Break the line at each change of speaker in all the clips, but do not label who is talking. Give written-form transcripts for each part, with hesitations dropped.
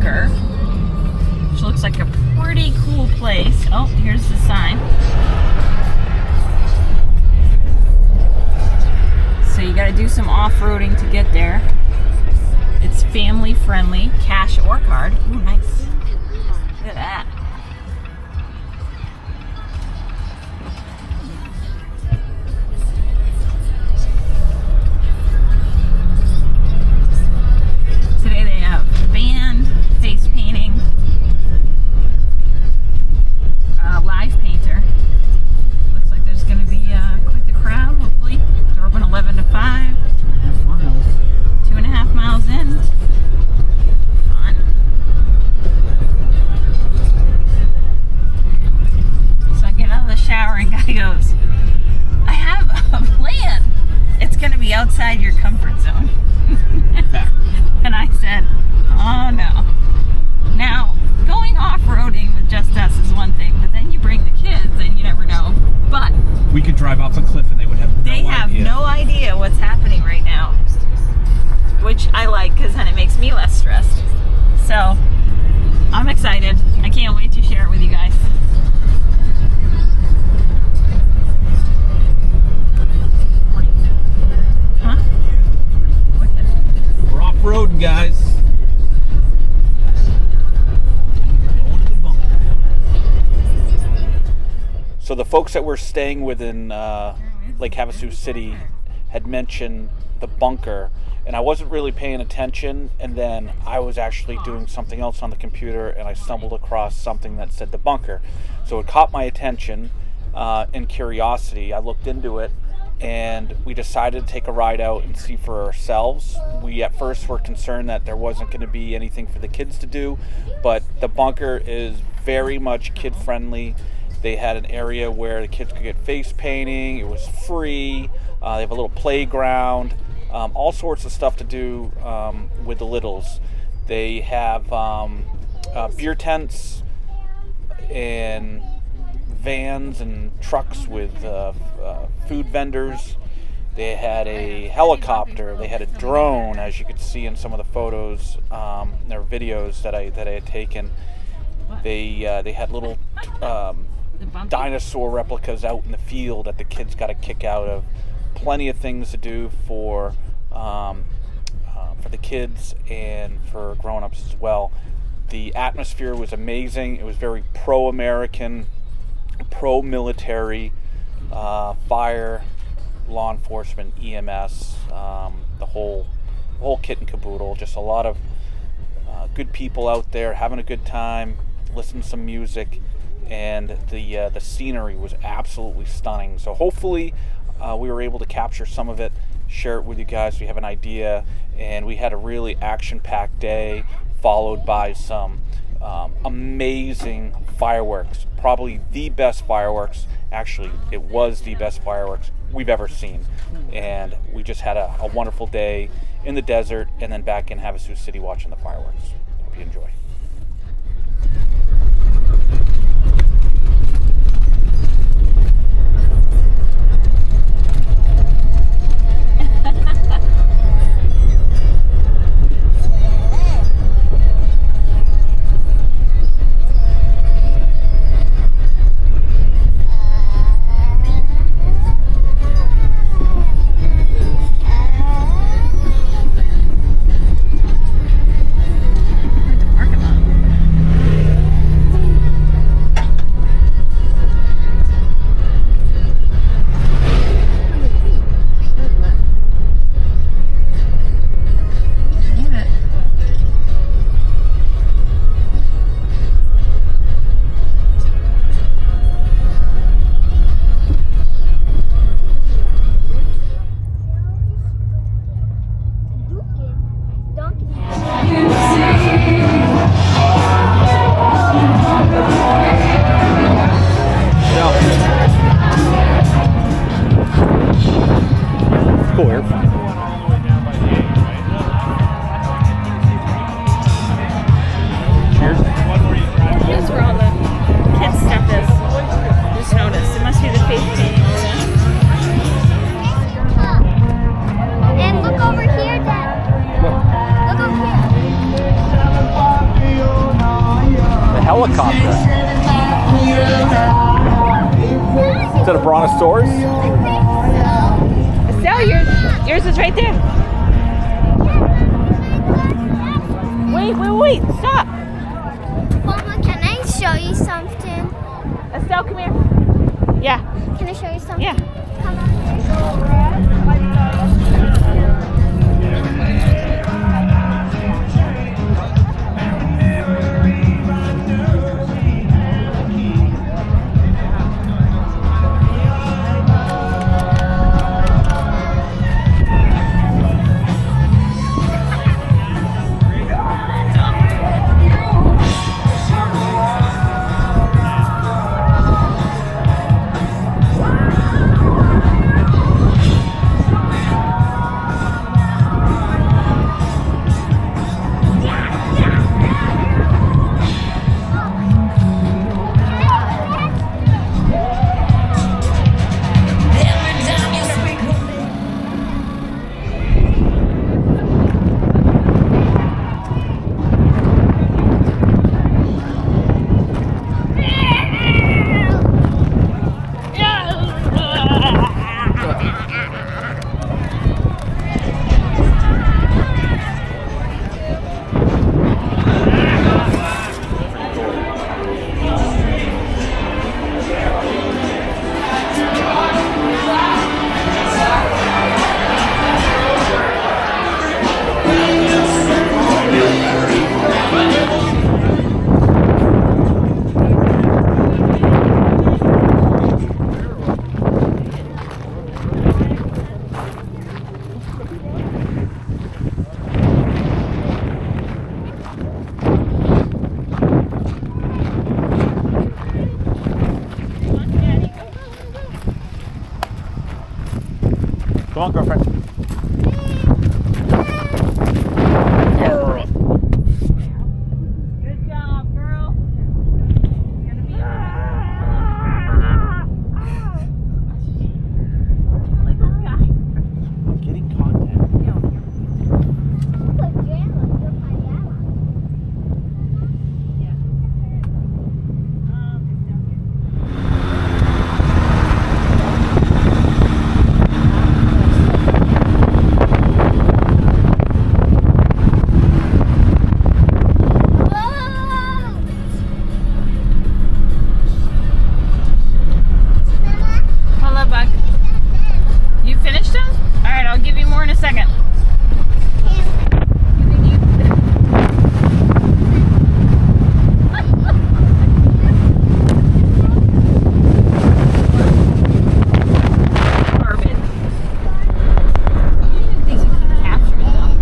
bunker, which looks like a pretty cool place. Oh, here's the sign. So you got to do some off-roading to get there. It's family friendly, cash or card. Ooh, nice. Look at that. Today they have band, face painting, live painter. Looks like there's going to be quite the crowd, hopefully. They're open 11 to 5. 2.5 miles in. Fun. So I get out of the shower and guy goes, I have a plan. It's going to be outside your comfort zone. And I said, oh no. Now, going off-roading with just us is one thing, but then you bring the kids and you never know. But
we could drive off a cliff and they would have no idea.
They have no idea what's happening right now, which I like because then it makes me less stressed. So, I'm excited. I can't wait to share it with you guys. Huh?
We're off-roading, guys. So the folks that we're staying with in Lake Havasu City had mentioned the bunker, and I wasn't really paying attention, and then I was actually doing something else on the computer, and I stumbled across something that said the bunker. So it caught my attention and curiosity. I looked into it, and we decided to take a ride out and see for ourselves. We at first were concerned that there wasn't going to be anything for the kids to do, but the bunker is very much kid-friendly. They had an area where the kids could get face painting. It was free. They have a little playground. All sorts of stuff to do with the littles. They have beer tents and vans and trucks with food vendors. They had a helicopter. They had a drone, as you could see in some of the photos, their videos that I had taken. They had little dinosaur replicas out in the field that the kids got a kick out of. Plenty of things to do for the kids and for grown-ups as well. The atmosphere was amazing. It was very pro-American, pro-military, fire, law enforcement, EMS, the whole kit and caboodle. Just a lot of good people out there having a good time, listening to some music, and the scenery was absolutely stunning. So hopefully we were able to capture some of it, share it with you guys so you have an idea. And we had a really action-packed day, followed by some amazing fireworks. Probably the best fireworks. Actually, it was the best fireworks we've ever seen. And we just had a wonderful day in the desert and then back in Havasu City watching the fireworks. Hope you enjoy. helicopter. Is that a brontosaurus?
Estelle, yours is right there. Wait, stop.
Mama, can I show you something?
Estelle, come here. Yeah.
Can I show you something?
Yeah.
Come on.
Come on, girlfriend.
Good job, girl. You're gonna be like this guy.
I'm getting content.
Hello, bug. You finished them? All right, I'll give you more in a second. Carbon. Things you can capture though.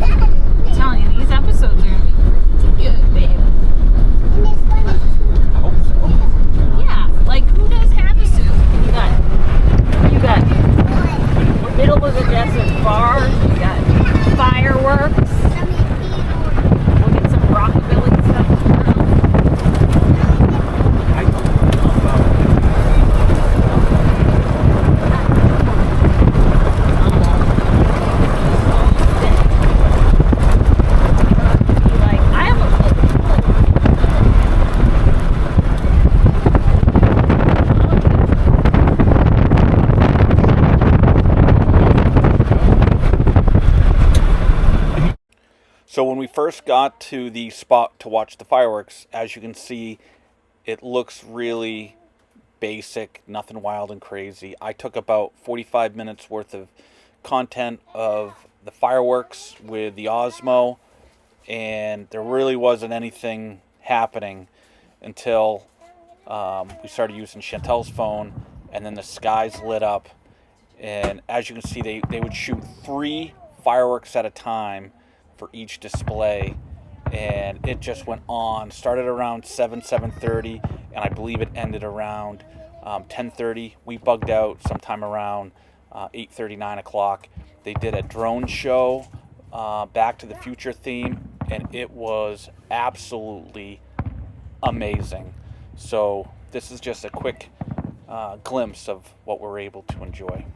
I'm telling you, these episodes are gonna be good, babe.
I hope so.
Yeah, like who does Havasu? You got middle of the desert bars, you got fireworks, we'll get some rockabilly stuff.
I don't know about
Like, I have a
So when we first got to the spot to watch the fireworks, as you can see, it looks really basic, nothing wild and crazy. I took about 45 minutes worth of content of the fireworks with the Osmo, and there really wasn't anything happening until we started using Chantel's phone, and then the skies lit up. And as you can see, they would shoot 3 fireworks at a time for each display, and it just went on. Started around 7:30, and I believe it ended around 10:30. We bugged out sometime around 8:30, 9 o'clock. They did a drone show, Back to the Future theme, and it was absolutely amazing. So this is just a quick glimpse of what we're able to enjoy.